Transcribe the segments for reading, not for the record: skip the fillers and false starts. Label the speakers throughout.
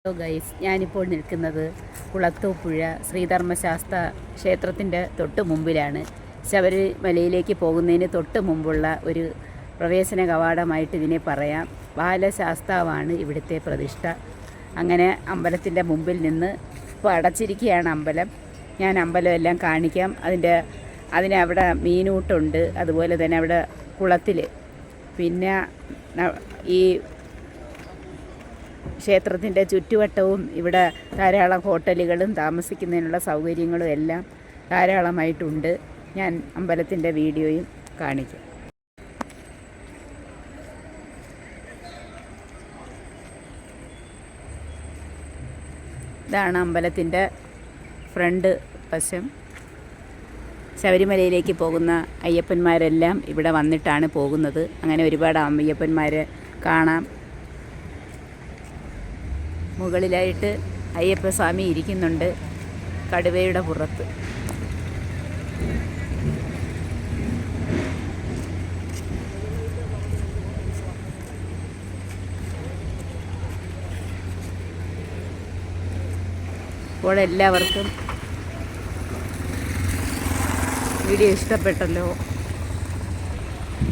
Speaker 1: Hello guys, ഞാനിപ്പോൾ നിൽക്കുന്നത് കുളത്തൂപ്പുഴ ശ്രീധർമ്മശാസ്ത്ര ക്ഷേത്രത്തിൻ്റെ തൊട്ട് മുമ്പിലാണ്. ശബരിമലയിലേക്ക് പോകുന്നതിന് തൊട്ട് മുമ്പുള്ള ഒരു പ്രവേശന കവാടമായിട്ട് ഇതിനെ പറയാം. ബാലശാസ്താവാണ് ഇവിടുത്തെ പ്രതിഷ്ഠ. അങ്ങനെ അമ്പലത്തിൻ്റെ മുമ്പിൽ നിന്ന് ഇപ്പോൾ അടച്ചിരിക്കുകയാണ് അമ്പലം. ഞാൻ അമ്പലം എല്ലാം കാണിക്കാം. അവിടെ മീനൂട്ടുണ്ട്, അതുപോലെ തന്നെ അവിടെ കുളത്തിൽ, പിന്നെ ഈ ക്ഷേത്രത്തിൻ്റെ ചുറ്റുവട്ടവും ഇവിടെ ധാരാളം ഹോട്ടലുകളും താമസിക്കുന്നതിനുള്ള സൗകര്യങ്ങളും എല്ലാം ധാരാളമായിട്ടുണ്ട്. ഞാൻ അമ്പലത്തിൻ്റെ വീഡിയോയും കാണിക്കാം. ഇതാണ് അമ്പലത്തിൻ്റെ ഫ്രണ്ട് വശം. ശബരിമലയിലേക്ക് പോകുന്ന അയ്യപ്പന്മാരെല്ലാം ഇവിടെ വന്നിട്ടാണ് പോകുന്നത്. അങ്ങനെ ഒരുപാട് അയ്യപ്പന്മാരെ കാണാം. മുകളിലായിട്ട് അയ്യപ്പസ്വാമി ഇരിക്കുന്നുണ്ട് കടുവയുടെ പുറത്ത്. അപ്പോൾ എല്ലാവർക്കും വീഡിയോ ഇഷ്ടപ്പെട്ടല്ലോ.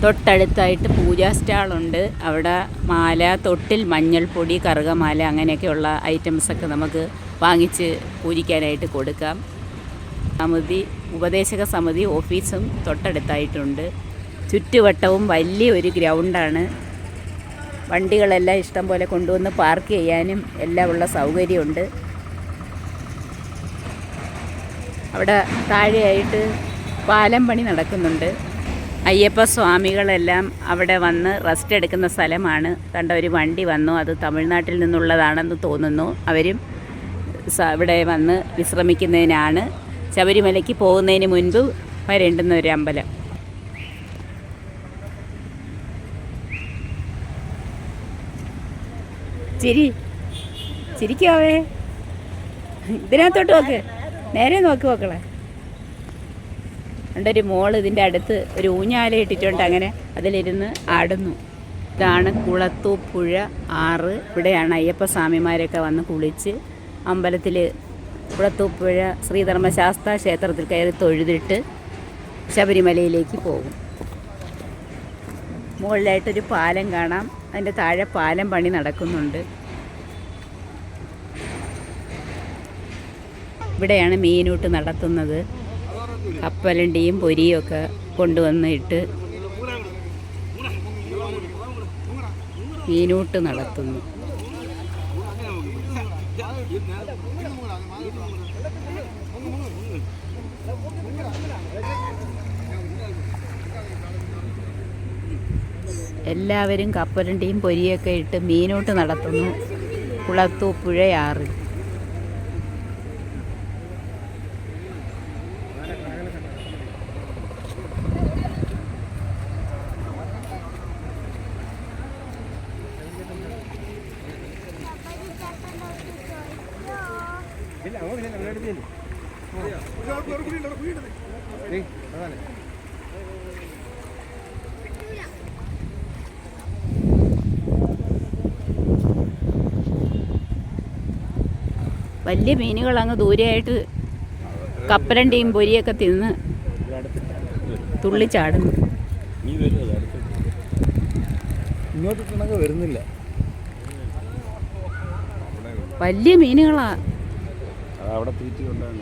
Speaker 1: തൊട്ടടുത്തായിട്ട് പൂജാ സ്റ്റാളുണ്ട്. അവിടെ മാല, തൊട്ടിൽ, മഞ്ഞൾപ്പൊടി, കറുകമാല, അങ്ങനെയൊക്കെയുള്ള ഐറ്റംസൊക്കെ നമുക്ക് വാങ്ങിച്ച് പൂജിക്കാനായിട്ട് കൊടുക്കാം. ഉപദേശക സമിതി ഓഫീസും തൊട്ടടുത്തായിട്ടുണ്ട്. ചുറ്റുവട്ടവും വലിയൊരു ഗ്രൗണ്ടാണ്. വണ്ടികളെല്ലാം ഇഷ്ടം പോലെ കൊണ്ടുവന്ന് പാർക്ക് ചെയ്യാനും എല്ലാം ഉള്ള സൗകര്യമുണ്ട്. അവിടെ താഴെയായിട്ട് പാലം പണി നടക്കുന്നുണ്ട്. അയ്യപ്പ സ്വാമികളെല്ലാം അവിടെ വന്ന് റെസ്റ്റ് എടുക്കുന്ന സ്ഥലമാണ്. കണ്ട ഒരു വണ്ടി വന്നു, അത് തമിഴ്നാട്ടിൽ നിന്നുള്ളതാണെന്ന് തോന്നുന്നു. അവരും ഇവിടെ വന്ന് വിശ്രമിക്കുന്നതിനാണ്. ശബരിമലയ്ക്ക് പോകുന്നതിന് മുൻപ് വരേണ്ടുന്ന ഒരു അമ്പലം. ചിരിക്കാവേ, ഇതിനകത്തോട്ട് നോക്ക്, നേരെ നോക്കി നോക്കളെ. ഒരു മോൾ ഇതിൻ്റെ അടുത്ത് ഒരു ഊഞ്ഞാല ഇട്ടിട്ടുണ്ട്, അങ്ങനെ അതിലിരുന്ന് ആടുന്നു. ഇതാണ് കുളത്തൂപ്പുഴ ആറ്. ഇവിടെയാണ് അയ്യപ്പസ്വാമിമാരൊക്കെ വന്ന് കുളിച്ച് അമ്പലത്തിൽ കുളത്തൂപ്പുഴ ശ്രീധർമ്മശാസ്ത്ര ക്ഷേത്രത്തിൽ കയറി തൊഴുതിട്ട് ശബരിമലയിലേക്ക് പോകും. മുകളിലായിട്ടൊരു പാലം കാണാം. അതിൻ്റെ താഴെ പാലം പണി നടക്കുന്നുണ്ട്. ഇവിടെയാണ് മീനൂട്ട് നടത്തുന്നത്. കപ്പലണ്ടിയും പൊരിയും ഒക്കെ കൊണ്ടുവന്നിട്ട് മീനൂട്ട് നടത്തുന്നു. എല്ലാവരും കപ്പലണ്ടിയും പൊരിയൊക്കെ ഇട്ട് മീനൂട്ട് നടത്തുന്നു കുളത്തൂപ്പുഴയാറ്. വലിയ മീനുകൾ അങ്ങ് ദൂരെയായിട്ട് കപ്പലണ്ടിയും പൊരിയൊക്കെ തിന്ന് തുള്ളിച്ചാടുന്നു.
Speaker 2: ഇങ്ങോട്ട് വരുന്നില്ല.
Speaker 1: വലിയ മീനുകളാ.
Speaker 2: അവിടെ തീറ്റി കൊണ്ടാണ്.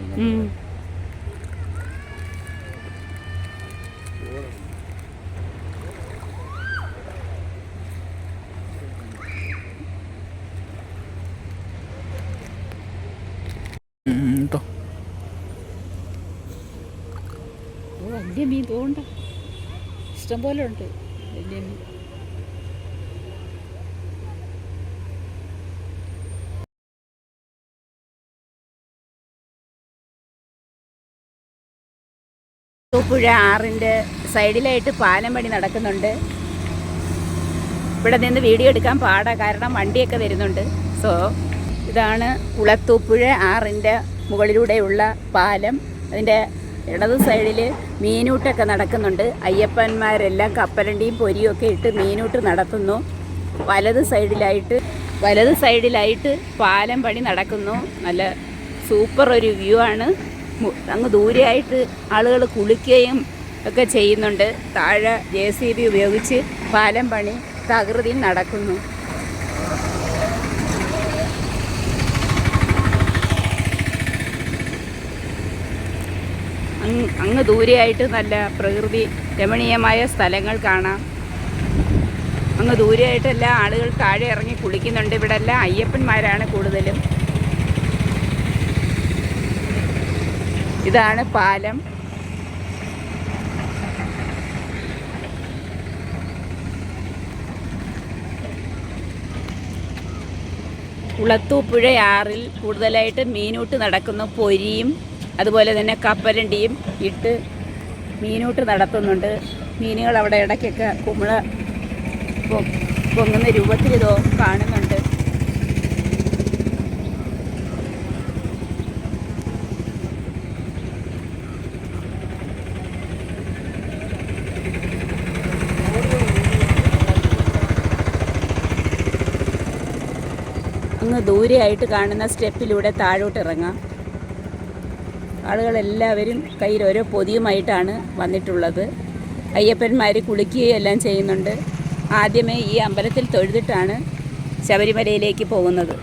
Speaker 1: വലിയ മീൻ തോണ്ട ഇഷ്ടം പോലെ ഉണ്ട്. വലിയ മീൻ കുളത്തൂപ്പുഴ ആറിൻ്റെ സൈഡിലായിട്ട് പാലം പണി നടക്കുന്നുണ്ട്. ഇവിടെ നിന്ന് വീഡിയോ എടുക്കാൻ പാടാ, കാരണം വണ്ടിയൊക്കെ വരുന്നുണ്ട്. ഇതാണ് കുളത്തൂപ്പുഴ ആറിൻ്റെ മുകളിലൂടെയുള്ള പാലം. അതിൻ്റെ ഇടത് സൈഡിൽ മീനൂട്ടൊക്കെ നടക്കുന്നുണ്ട്. അയ്യപ്പന്മാരെല്ലാം കപ്പലണ്ടിയും പൊരിയും ഒക്കെ ഇട്ട് മീനൂട്ട് നടത്തുന്നു. വലത് സൈഡിലായിട്ട് വലത് സൈഡിലായിട്ട് പാലം പണി നടക്കുന്നു. നല്ല സൂപ്പർ ഒരു വ്യൂ ആണ്. അങ്ങ് ദൂരെയായിട്ട് ആളുകൾ കുളിക്കുകയും ഒക്കെ ചെയ്യുന്നുണ്ട്. താഴെ JCB ഉപയോഗിച്ച് പാലം പണി തകൃതിയിൽ നടക്കുന്നു. അങ്ങ് ദൂരെയായിട്ട് നല്ല പ്രകൃതി രമണീയമായ സ്ഥലങ്ങൾ കാണാം. അങ്ങ് ദൂരെയായിട്ടെല്ലാം ആളുകൾ താഴെ ഇറങ്ങി കുളിക്കുന്നുണ്ട്. ഇവിടെ എല്ലാം അയ്യപ്പന്മാരാണ് കൂടുതലും. ഇതാണ് പാലം. കുളത്തൂപ്പുഴയാറിൽ കൂടുതലായിട്ട് മീനൂട്ട് നടക്കുന്നു. പൊരിയും അതുപോലെ തന്നെ കപ്പലണ്ടിയും ഇട്ട് മീനൂട്ട് നടത്തുന്നുണ്ട്. മീനുകൾ അവിടെ ഇടയ്ക്കൊക്കെ കുമിള പൊങ്ങുന്ന രൂപത്തിൽ ഇതോ കാണുന്നുണ്ട്. അങ്ങ് ദൂരെയായിട്ട് കാണുന്ന സ്റ്റെപ്പിലൂടെ താഴോട്ട് ഇറങ്ങാം. ആളുകളെല്ലാവരും കയ്യിൽ ഓരോ പൊതിയുമായിട്ടാണ് വന്നിട്ടുള്ളത്. അയ്യപ്പന്മാർ കുളിക്കുകയും എല്ലാം ചെയ്യുന്നുണ്ട്. ആദ്യമേ ഈ അമ്പലത്തിൽ തൊഴുതിട്ടാണ് ശബരിമലയിലേക്ക് പോകുന്നത്.